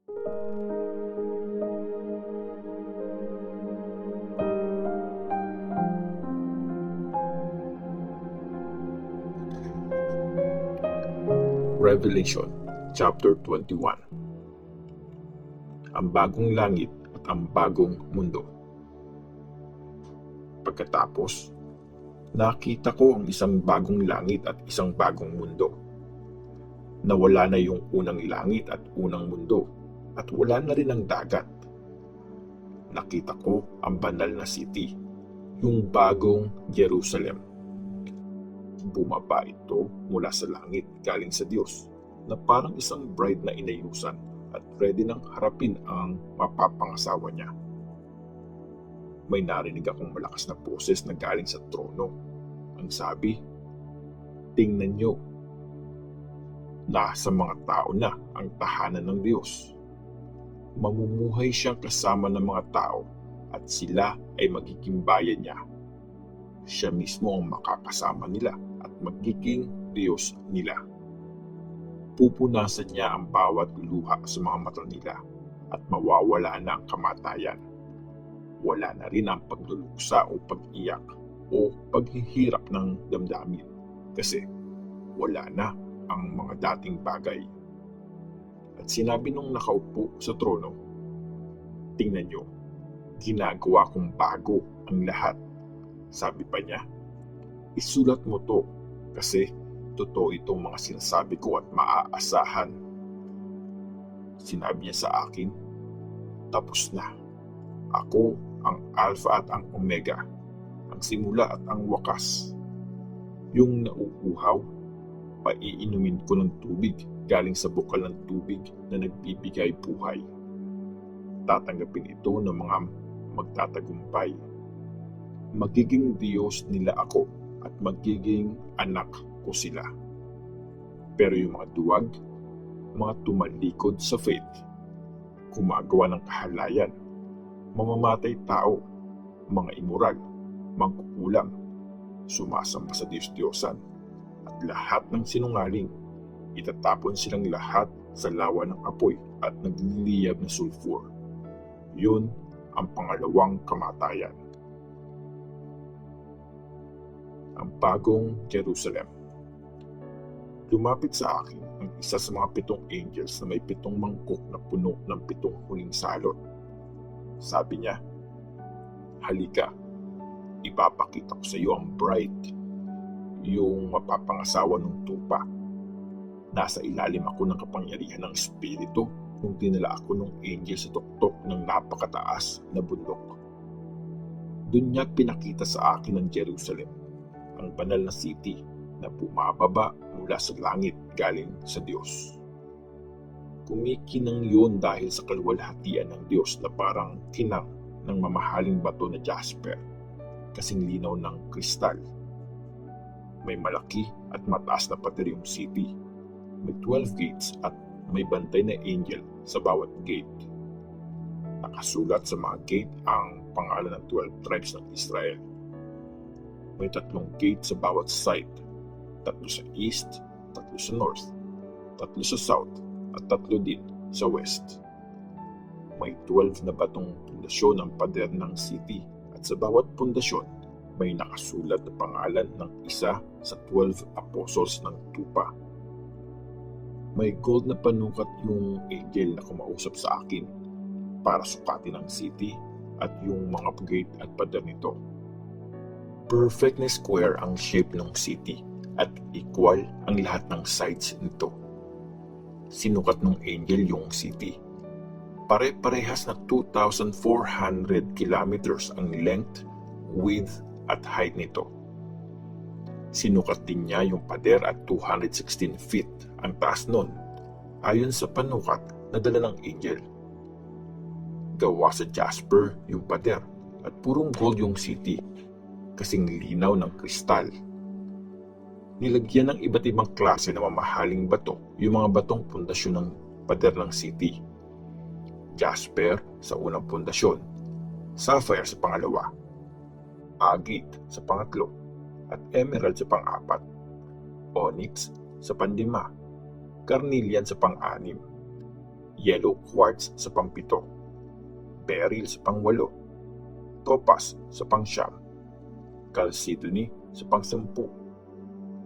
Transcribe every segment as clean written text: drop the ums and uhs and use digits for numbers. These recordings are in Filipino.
Revelation chapter 21. Ang bagong langit at ang bagong mundo. Pagkatapos, nakita ko ang isang bagong langit at isang bagong mundo. Nawala na yung unang langit at unang mundo, at wala na rin ang dagat. Nakita ko ang banal na city, yung bagong Jerusalem. Bumaba ito mula sa langit galing sa Diyos, na parang isang bride na inayusan at ready nang harapin ang mapapangasawa niya. May narinig akong malakas na boses na galing sa trono. Ang sabi, "Tingnan niyo, nasa mga tao na ang tahanan ng Diyos. Mamumuhay siyang kasama ng mga tao at sila ay magiging bayan niya. Siya mismo ang makakasama nila at magiging Diyos nila. Pupunasan niya ang bawat luha sa mga mata nila at mawawala na ang kamatayan. Wala na rin ang pagluluksa o pag-iyak o paghihirap ng damdamin kasi wala na ang mga dating bagay." At sinabi nung nakaupo sa trono, "Tingnan niyo, ginagawa kong bago ang lahat." Sabi pa niya, "Isulat mo to kasi totoo itong mga sinasabi ko at maaasahan." Sinabi niya sa akin, "Tapos na. Ako ang Alpha at ang Omega, ang simula at ang wakas. Yung nauuhaw, paiinumin ko ng tubig galing sa bukal ng tubig na nagbibigay buhay. Tatanggapin ito ng mga magtatagumpay. Magiging Diyos nila ako at magiging anak ko sila. Pero yung mga duwag, mga tumalikod sa faith, gumagawa ng kahalayan, mamamatay tao, mga immoral, mangkukulam, sumasamba sa Diyos-Diyosan, at lahat ng sinungaling, itatapon silang lahat sa lawa ng apoy at nagliliyab na sulfur. Yun ang pangalawang kamatayan." Ang bagong Jerusalem. Lumapit sa akin ang isa sa mga 7 angels na may 7 mangkok na puno ng 7 huling salot. Sabi niya, "Halika, ipapakita ko sa iyo ang bride, yung mapapangasawa ng tupa. Nasa ilalim ako ng kapangyarihan ng Espiritu nung dinala ako ng angel sa tuktok ng napakataas na bundok. Doon niya pinakita sa akin ang Jerusalem, ang banal na city na bumababa mula sa langit galing sa Diyos. Kumikinang yun dahil sa kaluwalhatian ng Diyos na parang kinang ng mamahaling bato na jasper, kasing linaw ng kristal. May malaki at mataas na pader yung city. May 12 gates at may bantay na angel sa bawat gate. Nakasulat sa mga gate ang pangalan ng 12 tribes ng Israel. May 3 gate sa bawat side, 3 sa east, 3 sa north, 3 sa south, at 3 din sa west. May 12 na batong pundasyon ang pader ng city at sa bawat pundasyon may nakasulat na pangalan ng isa sa 12 apostles ng tupa. May gold na panukat yung angel na kumausap sa akin para sukatin ang city at yung mga gate at pader nito. Perfect na square ang shape ng city at equal ang lahat ng sides nito. Sinukat ng angel yung city. Pare-parehas na 2,400 kilometers ang length, width at height nito. Sinukat din niya yung pader at 216 feet ang taas nun, ayon sa panukat na dala ng angel. Gawa sa jasper yung pader at purong gold yung city, kasing linaw ng kristal. Nilagyan ng iba't ibang klase na mamahaling bato yung mga batong pundasyon ng pader ng city. Jasper sa unang pundasyon, sapphire sa pangalawa, agate sa pangatlo, at emerald sa pang-4, onyx sa pang-5, carnelian sa pang-6, yellow quartz sa pang-7, beryl sa pang-8, topaz sa pang-9, chalcedony sa pang-10,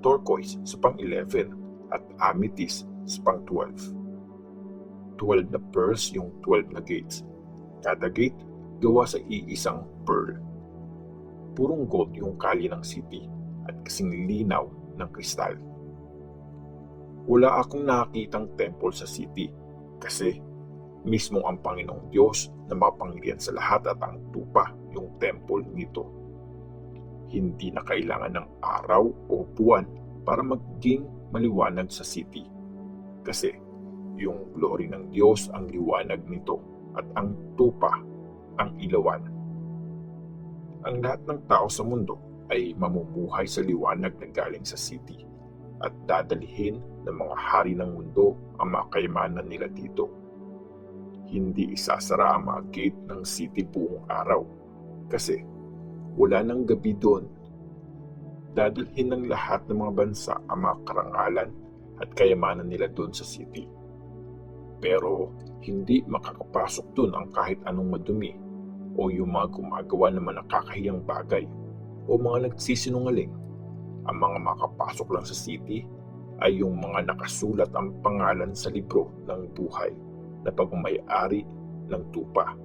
turquoise sa pang-11 at amethyst sa pang-12. 12 na pearls yung 12 na gates. Kada gate gawa sa iisang pearl. Purong gold yung kalye ng city at kasing linaw ng kristal. Wala akong nakitang temple sa city kasi mismo ang Panginoong Diyos na makapangyarihan sa lahat at ang tupa yung temple nito. Hindi na kailangan ng araw o buwan para maging maliwanag sa city kasi yung glory ng Diyos ang liwanag nito at ang tupa ang ilawan. Ang lahat ng tao sa mundo ay mamumuhay sa liwanag na galing sa city at dadalhin ng mga hari ng mundo ang mga kayamanan nila dito. Hindi isasara ang mga gate ng city buong araw kasi wala nang gabi doon. Dadalhin ng lahat ng mga bansa ang mga karangalan at kayamanan nila doon sa city. Pero hindi makakapasok doon ang kahit anong madumi o yung mga gumagawa ng mga nakakahiyang bagay o mga nagsisinungaling. Ang mga makapasok lang sa city ay yung mga nakasulat ang pangalan sa libro ng buhay na pagmamay-ari ng tupa